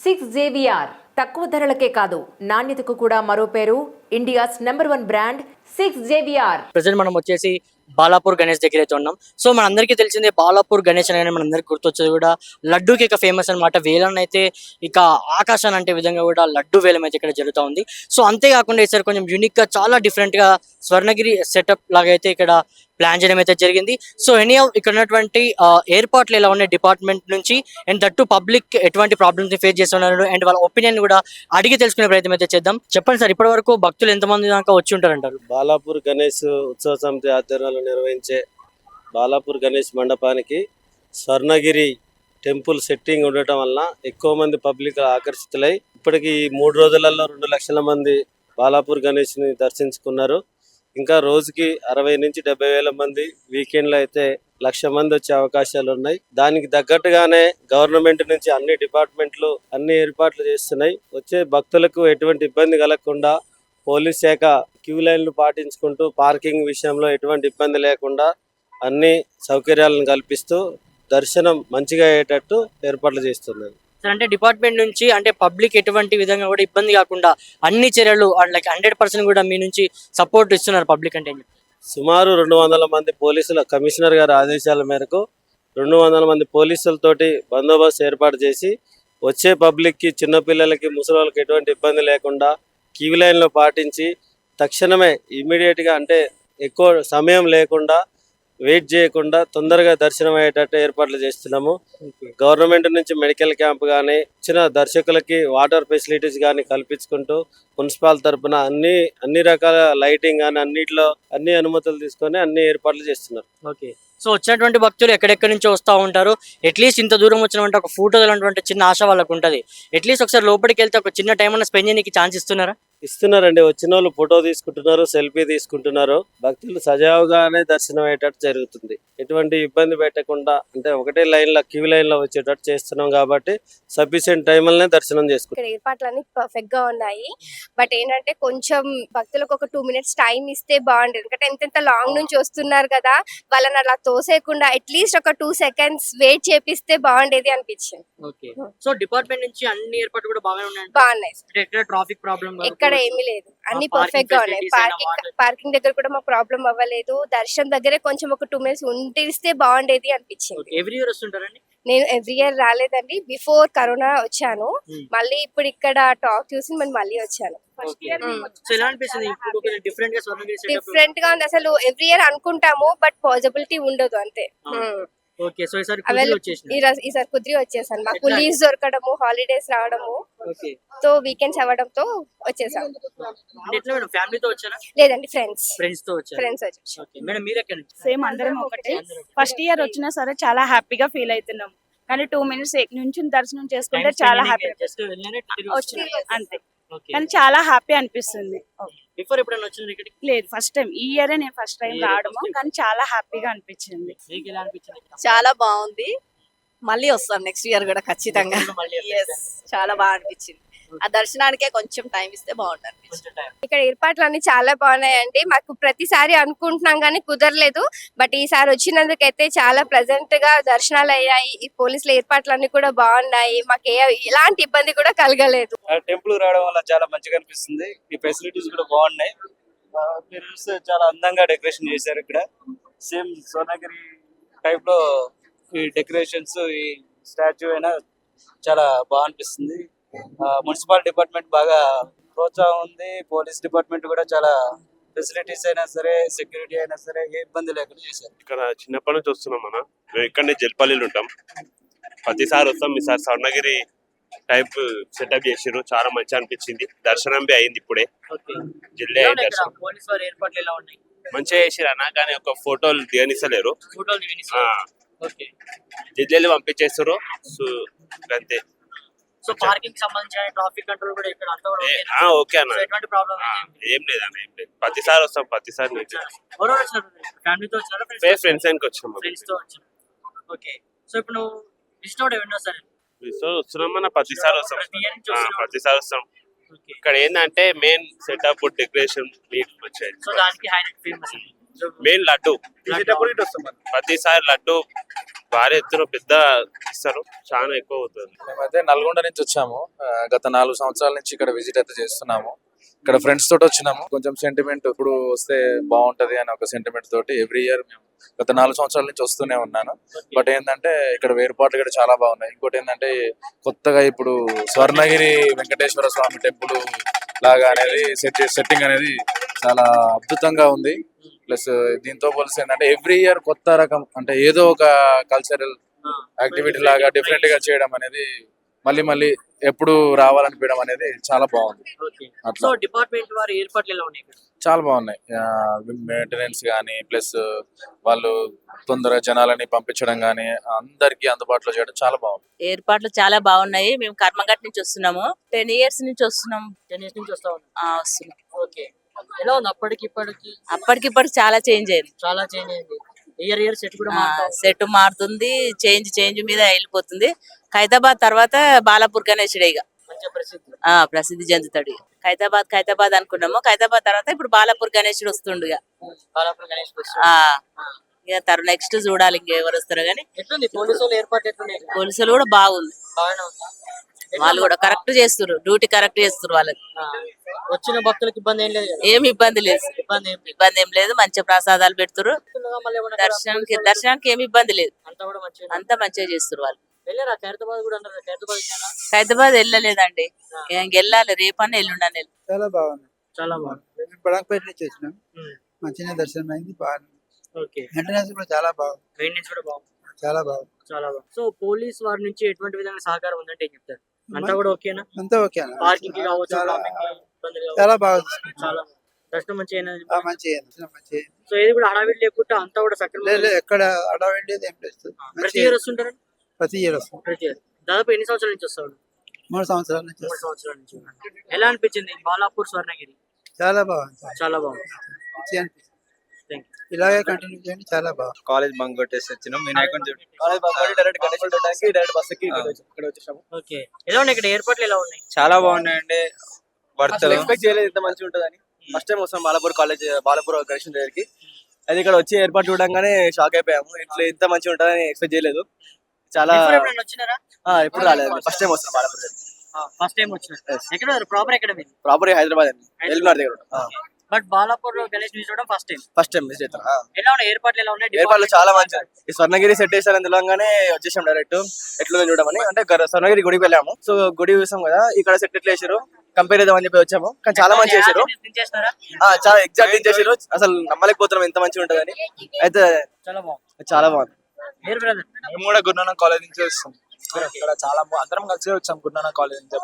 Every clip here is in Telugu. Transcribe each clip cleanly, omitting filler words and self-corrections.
సిక్స్ జేవిఆర్ తక్కువ ధరలకే కాదు నాణ్యతకు కూడా మరో పేరు India's #1 brand six JVR. Present మనం వచ్చేసి బాలాపూర్ గణేష్ దగ్గర అయితే ఉన్నాం. సో మనందరికీ తెలిసిందే బాలాపూర్ గణేష్ అనేది మనందరికీ గుర్తొచ్చేది కూడా లడ్డూకి ఇక ఫేమస్ అనమాట. వేలం అయితే ఇక ఆకాశాన్ని అంటే విధంగా కూడా లడ్డు వేలం అయితే ఇక్కడ జరుగుతూ ఉంది. సో అంతేకాకుండా ఈసారి కొంచెం యూనిక్ గా చాలా డిఫరెంట్ గా స్వర్ణగిరి సెటప్ లాగా అయితే ఇక్కడ ప్లాన్ చేయడం అయితే జరిగింది. సో ఎనీ ఇక్కడ ఉన్నటువంటి ఏర్పాట్లు ఎలా ఉన్నాయి డిపార్ట్మెంట్ నుంచి, అండ్ దట్టు పబ్లిక్ ఎటువంటి ప్రాబ్లమ్స్ ని ఫేస్ చేస్తున్నారు అండ్ వాళ్ళ ఒపీనియన్ కూడా అడిగి తెలుసుకునే ప్రయత్నం అయితే చేద్దాం. చెప్పండి సార్, ఇప్పటి వరకు భక్తులు ఎంతమంది దాకా వచ్చి ఉంటారంటారు? బాలాపూర్ గణేష్ ఉత్సవ సమితి ఆధ్వర్యంలో నిర్వహించే బాలాపూర్ గణేష్ మండపానికి స్వర్ణగిరి టెంపుల్ సెట్టింగ్ ఉండటం వలన ఎక్కువ మంది పబ్లిక్ ఆకర్షితులై ఇప్పటికి 3 రోజులలో 2 లక్షల మంది బాలాపూర్ గణేష్ ని దర్శించుకున్నారు. ఇంకా రోజుకి 60 నుంచి 70 వేల మంది, వీకెండ్లో అయితే 1,00,000 మంది వచ్చే అవకాశాలు ఉన్నాయి. దానికి తగ్గట్టుగానే గవర్నమెంట్ నుంచి అన్ని డిపార్ట్మెంట్లు అన్ని ఏర్పాట్లు చేస్తున్నాయి. వచ్చే భక్తులకు ఎటువంటి ఇబ్బంది కలగకుండా పోలీస్ శాఖ క్యూ లైన్లు పాటించుకుంటూ పార్కింగ్ విషయంలో ఎటువంటి ఇబ్బంది లేకుండా అన్ని సౌకర్యాలను కల్పిస్తూ దర్శనం మంచిగా అయ్యేటట్టు ఏర్పాట్లు చేస్తున్నారు. అంటే డిపార్ట్మెంట్ నుంచి అంటే పబ్లిక్ ఎటువంటి విధంగా కూడా ఇబ్బంది కాకుండా అన్ని చర్యలు లైక్ 100% కూడా మీ నుంచి సపోర్ట్ ఇస్తున్నారు పబ్లిక్ అంటే? సుమారు 200 మంది పోలీసుల కమిషనర్ గారి ఆదేశాల మేరకు 200 మంది పోలీసులతోటి బందోబస్తు ఏర్పాటు చేసి వచ్చే పబ్లిక్కి, చిన్నపిల్లలకి, ముసలి ఎటువంటి ఇబ్బంది లేకుండా క్యూ లైన్లో పాటించి తక్షణమే ఇమ్మీడియట్గా అంటే ఎక్కువ సమయం లేకుండా వెయిట్ చేయకుండా తొందరగా దర్శనం అయ్యేటట్టు ఏర్పాట్లు చేస్తున్నాము. గవర్నమెంట్ నుంచి మెడికల్ క్యాంప్ కానీ, చిన్న దర్శకులకి వాటర్ ఫెసిలిటీస్ కానీ కల్పించుకుంటూ మున్సిపల్ తరఫున అన్ని రకాల లైటింగ్ కానీ అన్నిట్లో అన్ని అనుమతులు తీసుకొని అన్ని ఏర్పాట్లు చేస్తున్నారు. ఓకే, సో వచ్చినటువంటి భక్తులు ఎక్కడెక్కడి నుంచి వస్తూ ఉంటారు. అట్లీస్ట్ ఇంత దూరం వచ్చినటువంటి ఒక ఫోటో అలాంటి చిన్న ఆశ వాళ్ళకు ఉంటుంది. అట్లీస్ట్ ఒకసారి లోపలికి వెళ్తే ఒక చిన్న టైం అన్న స్పెండ్ చేయడానికి ఛాన్స్ ఇస్తున్నారా? ఇస్తున్నారండి. వచ్చిన వాళ్ళు ఫోటో తీసుకుంటున్నారు, సెల్ఫీ తీసుకుంటున్నారు. భక్తులు సజావుగానే దర్శనం అయ్యేటట్టు జరుగుతుంది. ఎటువంటి ఇబ్బంది పెట్టకుండా అంటే ఒకటే లైన్లో క్యూ లైన్లో వచ్చేటట్టు చేస్తున్నాం కాబట్టి సఫిషియెంట్ టైంలోనే దర్శనం చేసుకుంటాం. ఇక్కడ ఏర్పాట్లన్నీ పర్ఫెక్ట్ గా ఉన్నాయి. బట్ ఏంటంటే కొంచెం భక్తులకు ఒక 2 మినిట్స్ టైం ఇస్తే బాగుండేది. ఎందుకంటే ఎంత లాంగ్ నుంచి వస్తున్నారు కదా, వాళ్ళని అలా తోసేయకుండా అట్లీస్ట్ ఒక 2 సెకండ్స్ వెయిట్ చేపిస్తే బాగుండేది అనిపించింది. ఓకే, సో డిపార్ట్మెంట్ నుంచి అన్ని ఏర్పాట్లు కూడా బాగున్నాయి. ఎక్కడ ట్రాఫిక్ ప్రాబ్లం ఎక్కడ ఏమీ లేదు, అన్ని పర్ఫెక్ట్ గా ఉన్నాయి. పార్కింగ్ దగ్గర కూడా మాకు ప్రాబ్లం అవ్వలేదు. దర్శనం దగ్గరే కొంచెం ఒక 2 మినిట్స్ ఉంటే బాగుండేది అనిపించింది. ఎవ్రీ ఇయర్ వస్తుంటారండి? నేను ఎవ్రీ ఇయర్ రాలేదండి. బిఫోర్ కరోనా వచ్చాను, మళ్ళీ ఇప్పుడు ఇక్కడ టాక్ చూసి మళ్ళీ వచ్చాను. డిఫరెంట్ గా ఉంది. అసలు ఎవ్రీ ఇయర్ అనుకుంటాము బట్ పాసిబిలిటీ ఉండదు అంతే. ఈసారి కుదిరి వచ్చేసాను. మాకు లీవ్స్ దొరకడము, హాలిడేస్ రావడము, తో వీకెండ్స్ అవ్వడంతో వచ్చేసాం. లేదండి, ఫ్రెండ్స్ తో వచ్చారు. సేమ్ అందరం ఒకటే. ఫస్ట్ ఇయర్ వచ్చినా సరే చాలా హ్యాపీగా ఫీల్ అవుతున్నాం. కానీ 2 మినిట్స్ నుంచి దర్శనం చేసుకుంటే చాలా హ్యాపీ వచ్చింది అంతే. కానీ చాలా హ్యాపీ అనిపిస్తుంది. లేదు, ఫస్ట్ టైం ఈ ఇయర్ నేను ఫస్ట్ టైం రావడము, కానీ చాలా హ్యాపీగా అనిపించింది. చాలా బాగుంది. మళ్ళీ వస్తాం నెక్స్ట్ ఇయర్ కూడా ఖచ్చితంగా. చాలా బాగా అనిపించింది. ఆ దర్శనానికే కొంచెం టైం ఇస్తే బాగుంటుంది. ఇక్కడ ఏర్పాట్లు అన్ని చాలా బాగున్నాయండి. మాకు ప్రతిసారి అనుకుంటున్నాం కానీ కుదరలేదు. బట్ ఈసారి వచ్చినందుకైతే చాలా ప్లెజెంట్ గా దర్శనాలు అయ్యాయి. ఈ పోలీసుల ఏర్పాట్లు అన్ని కూడా బాగున్నాయి. మాకు ఎలాంటి ఇబ్బంది కూడా కలగలేదు. టెంపుల్ రావడం వల్ల చాలా మంచిగా అనిపిస్తుంది. ఈ ఫెసిలిటీస్ కూడా బాగున్నాయి. చాలా అందంగా డెకరేషన్ చేశారు. ఇక్కడ సేమ్ స్వర్ణగిరి టైప్ లో ఈ డెకరేషన్స్, ఈ స్టాచ్యూ అయినా చాలా బాగా అనిపిస్తుంది. మున్సిపల్ డిపార్ట్మెంట్ బాగా ప్రోత్సాహం ఉంది. పోలీస్ డిపార్ట్మెంట్ కూడా చాలా ఫెసిలిటీస్ అయినా సరే, సెక్యూరిటీ అయినా సరే ఏ ఇబ్బంది లేకుండా చేశారు. ఇక్కడ చిన్నప్పటి నుంచి వస్తున్నాం మనం. మేము ఇక్కడనే జల్పల్లిలో ఉంటాం. ప్రతిసారి వస్తాం. ఈసారి స్వర్ణగిరి టైప్ సెటప్ చేసారు, చాలా మంచిగా అనిపించింది. దర్శనం బి అయింది ఇప్పుడే. మంచిగా చేసారు అన్న, కానీ ఒక ఫోటోలు దిగనిస్తలేరు. జిల్లేలు పంపించేస్తారు అంతే. సో పార్కింగ్ సంబంధించిన ట్రాఫిక్ కంట్రోల్ కూడా ఇక్కడ అంతా ఓకే అన్న, ఎటువంటి ప్రాబ్లం ఏం లేదన్న, ఏం లేదు. ప్రతిసారి వస్తాం. ప్రతిసారి ఫ్యామిలీతో వచ్చారా, ఫ్రెండ్స్ వచ్చినాం. ఫ్రెండ్స్ తో వచ్చారు. ఓకే, సో ఇప్పుడు నువ్వు విజిట్ ఎన్నోసారి వస్తున్నామన్న? ప్రతిసారి వస్తాం. ప్రతిసారి వస్తాం. ఇక్కడ ఏంటంటే మెయిన్ సెటప్, డెకరేషన్ వచ్చాయి. సో దానికి హైలైట్ ఫేమస్ మెయిన్ లడ్డు. ప్రతిసారి లడ్డు భారీ ఎత్తున పెద్ద ఇస్తారు, చాలా ఎక్కువ అవుతుంది. మేమైతే నల్గొండ నుంచి వచ్చాము. గత 4 సంవత్సరాల నుంచి ఇక్కడ విజిట్ అయితే చేస్తున్నాము. ఇక్కడ ఫ్రెండ్స్ తోటి వచ్చినాము. కొంచెం సెంటిమెంట్ ఇప్పుడు వస్తే బాగుంటది అని ఒక సెంటిమెంట్ తోటి ఎవ్రీ ఇయర్ మేము గత 4 సంవత్సరాల నుంచి వస్తూనే ఉన్నాను. బట్ ఏంటంటే ఇక్కడ వేరుపాట్లు కూడా చాలా బాగున్నాయి. ఇంకోటి ఏంటంటే కొత్తగా ఇప్పుడు స్వర్ణగిరి వెంకటేశ్వర స్వామి టెంపుల్ లాగా అనేది సెట్టింగ్ అనేది చాలా అద్భుతంగా ఉంది. ప్లస్ దీంతో పోలిసి ఏంటంటే ఎవ్రీ ఇయర్ కొత్త రకం అంటే ఏదో ఒక కల్చరల్ యాక్టివిటీ లాగా డిఫరెంట్ గా చేయడం అనేది మళ్ళీ మళ్ళీ ఎప్పుడు రావాలనిపించడం అనేది చాలా బాగుంది. సో అట్లా డిపార్ట్మెంట్ వారి ఏర్పాట్లు ఎలా ఉన్నాయి ఇక్కడ? చాలా బాగున్నాయి. మెయింటెనెన్స్ కానీ ప్లస్ వాళ్ళు తొందరగా జనాలని పంపించడం కానీ అందరికి అందుబాటులో చేయడం చాలా బాగుంది. ఏర్పాట్లు చాలా బాగున్నాయి. మేము కర్మగట్ నుంచి వస్తున్నాము. 10 years నుంచి వస్తున్నాం. 10 years నుంచి వస్తా ఉన్నాం. వస్తున్నాం. ఓకే, ఎలా ఉంది అప్పటికి అప్పటికిప్పటికి చాలా చేంజ్ అయింది. చాలా చేంజ్ అయింది. ఇయర్ సెట్ కూడా మారుతా ఉంది. సెట్ మారుతుంది. చేంజ్ మీద వెళ్ళిపోతుంది. ఖైతాబాద్ తర్వాత బాలాపూర్ గణేశుడే ఇక మంచి ప్రసిద్ధి. ప్రసిద్ధి చెందుతాడు. ఖైతాబాద్ అనుకున్నాము. ఖైతాబాద్ తర్వాత ఇప్పుడు బాలాపూర్ గణేశుడు వస్తుండు ఇక. బాలాపూర్ గణేష్ ఇక నెక్స్ట్ చూడాలి ఇంకా ఎవరు వస్తారో గానీ. ఎట్లుంది పోలీసు వాళ్ళు ఏర్పాటు ఎట్లున్నాయి? పోలీసులు కూడా బాగుంది. బాగానే ఉందా? వాళ్ళు కూడా కరెక్ట్ చేస్తున్నారు. డ్యూటీ కరెక్ట్ చేస్తున్నారు వాళ్ళకి. వచ్చిన భక్తులకు ఇబ్బంది ఏం లేదు కదా? ఏమి ఇబ్బంది లేదు. ఇబ్బంది ఏం లేదు. మంచిగా ప్రసాదాలు పెడుతురు. మళ్ళీ ఏమన్నా దర్శనానికి ఏమి ఇబ్బంది లేదు. అంతా కూడా మంచిగా అంతా మంచిగా చేస్తున్నారు వాళ్ళు. వెళ్ళారా? ఖైరతాబాద్ కూడా అన్నారు. ఖైరతాబాద్ వెళ్ళారా? హైదరాబాద్ వెళ్ళలేదండి. వెళ్ళాలి రేపన్నా ఎల్లుండని. చాలా బాగుంది. చాలా బాగుంది. మేము బడంగపేట నుంచి వచ్చినాం. మంచిగా దర్శనం అయింది. బాగుంది. ఓకే, మెయింటెనెన్స్ కూడా చాలా బాగుంది. మెయింటెనెన్స్ కూడా బాగుంది. చాలా బాగుంది. చాలా బాగుంది. సో పోలీస్ వారి నుంచి ఎటువంటి విధంగా సహకారం ఉందంటే ఏం చెప్తారు? అంతా కూడా ఓకేనా? అంతా ఓకే అన్న. పార్కింగ్ కి కావచ్చు, చాలా ట్రాఫిక్ ఇబ్బందులు కావచ్చు. చాలా బాగుంది. చాలా దర్శనం మంచిగా మంచిగా మంచిగా. సో ఇది కూడా హడావిడి లేకుండా అంతా కూడా సక్రమంగా లేదు ఎక్కడ అడవండి ఏం లేదు. ప్రతి ఇయర్ వస్తుంటారు. ప్రతి ఇయర్ వస్తుంది. ప్రతి ఇయర్ దాదాపు ఎన్ని సంవత్సరాల నుంచి వస్తాడు? 3 సంవత్సరాల నుంచి 3 సంవత్సరాల నుంచి. ఎలా అనిపించింది బాలాపూర్ స్వర్ణగిరి? చాలా బాగుంది. చాలా బాగుంది. మంచిగా అనిపిస్తుంది. Thank you. ఇలాగే కంటిన్యూ చేయండి. చాలా బాగుంది. కాలేజ్ బంక్ కొట్టేసి వచ్చినాం. ఓకే, ఎలా ఉన్నాయి ఇక్కడ ఏర్పాట్లు? ఎలా ఉన్నాయి? చాలా బాగున్నాయండి. ఎక్స్పెక్ట్ చేయలేదు ఇంత మంచిగా ఉంటుందని. ఫస్ట్ టైం వస్తాం బాలాపూర్ గణేష్ దగ్గరికి. అది ఇక్కడ వచ్చి ఏర్పాటు చూడంగానే షాక్ అయిపోయాము. ఇట్లా ఇంత మంచిగా ఉంటుందని ఎక్స్పెక్ట్ చేయలేదు. చాలా Before ఎప్పుడైనా వచ్చినారా? ఎప్పుడు రాలేదు. ఫస్ట్ టైం వస్తాం బాలాపూర్ దగ్గరికి. ఫస్ట్ టైం వచ్చినారు. ఎక్కడ ప్రాపర్ ఎక్కడ మీరు? ప్రాపర్ హైదరాబాద్ అండి, ఎల్బీనగర్ దగ్గర. బట్ బాలాపూర్ గణేష్ చూడడం first time. First time visit చేస్తాం. ఎలా ఉన్నాయి ఏర్పాట్లు? ఎలా ఉన్నాయి? ఏర్పాట్లు చాలా మంచిగా. ఈ స్వర్ణగిరి సెట్ చేశారని తెలంగానే వచ్చేసాం డైరెక్ట్ ఎట్లా చూడమని. అంటే స్వర్ణగిరి గుడికి వెళ్ళాము. సో గుడి చూసాం కదా, ఇక్కడ సెట్ ఎట్లా వేసారు కంపేర్ చేద్దామని చెప్పి వచ్చాము. కానీ చాలా మంచిగా చేశారు. దించేస్తారా? చాలా ఎగ్జాక్ట్ చేశారు. అసలు నమ్మలేకపోతున్నాం ఎంత మంచిగా ఉంటుందని. అయితే చాలా బాగుంది. చాలా బాగుంది. మీరు బ్రదర్? మేము కూడా గురునానక్ కాలేజ్ నుంచి వస్తాం. ఇక్కడ చాలా అందరం కలిసి వచ్చాం. గురునానక్ కాలేజ్ నుంచి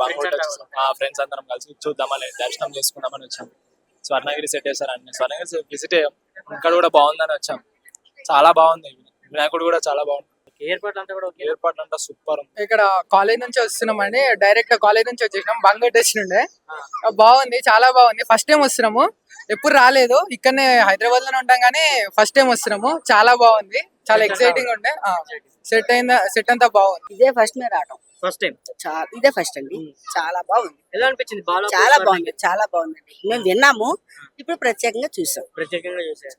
మా ఫ్రెండ్స్ అందరం కలిసి చూద్దామని దర్శనం చేసుకుందామని వచ్చాం. స్వర్ణగిరి సెట్ చేశారండి. స్వర్ణగిరి విజిట్ అయ్యాం. ఇక్కడ కూడా బాగుందని వచ్చాం. చాలా బాగుంది. వినాయకుడు కూడా చాలా బాగుంది. ఏర్పాట్లు అంతా కూడా ఓకే. ఏర్పాట్లు అంతా సూపర్ ఉంది. ఇక్కడ కాలేజ్ నుంచి వస్తున్నామండి. డైరెక్ట్ కాలేజ్ నుంచి వచ్చేసినాం. బంగట్ వచ్చినుండే బాగుంది. చాలా బాగుంది. ఫస్ట్ టైం వస్తున్నాము. ఎప్పుడు రాలేదు. ఇక్కడనే హైదరాబాద్ లోనే ఉంటాం కానీ ఫస్ట్ టైం వస్తున్నాము. చాలా బాగుంది. చాలా ఎక్సైటింగ్ ఉండే. సెట్ అంతా బాగుంది. ఇదే ఫస్ట్ మీరు రావడం. First time. ఇదే ఫస్ట్ అండి. చాలా బాగుంది. ఎలా అనిపించింది బాలాపూర్? చాలా బాగుంది. చాలా బాగుందండి. మేము విన్నాము, ఇప్పుడు ప్రత్యేకంగా చూసాం. ప్రత్యేకంగా చూసారు.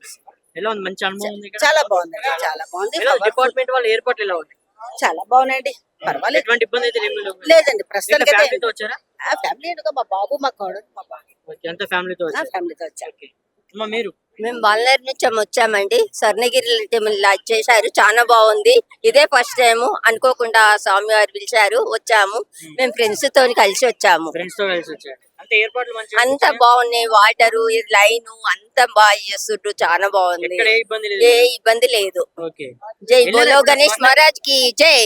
ఎలా ఉంది? మంచి అనుభవం ఉంది ఇక్కడ? చాలా బాగుందండి. చాలా బాగుంది. డిపార్ట్మెంట్ వాళ్ళ ఏర్పాట్లు ఎలా ఉంది? చాలా బాగున్నాయండి. పర్వాలేదు. ఎటువంటి ఇబ్బంది అయితే ఏమీ లేదు. లేదండి ప్రస్తుతానికి అయితే. ఫ్యామిలీతో వచ్చారా? ఫ్యామిలీ మా బాబు మా కోడలు మా బాబు ఓకే, అంతా ఫ్యామిలీతో వచ్చారు. ఫ్యామిలీతో వచ్చారు. అమ్మా మీరు? మేము బాలనేరు నుంచి వచ్చామండి. స్వర్ణగిరి చేశారు, చాలా బాగుంది. ఇదే ఫస్ట్ టైం. అనుకోకుండా స్వామి వారు పిలిచారు, వచ్చాము. మేము ఫ్రెండ్స్ తోని కలిసి వచ్చాము. ఫ్రెండ్స్ తో కలిసి వచ్చారు. అంటే ఏర్పాట్లు మంచిగా అంతా బాగున్నాయి. వాటరు లైన్ అంతా బాగా చేస్తుండ్రు. చాలా బాగుంది. ఎక్కడ ఏ ఇబ్బంది లేదు. ఏ ఇబ్బంది లేదు. ఓకే. జై బోలో గణేష్ మహారాజ్ కి జై.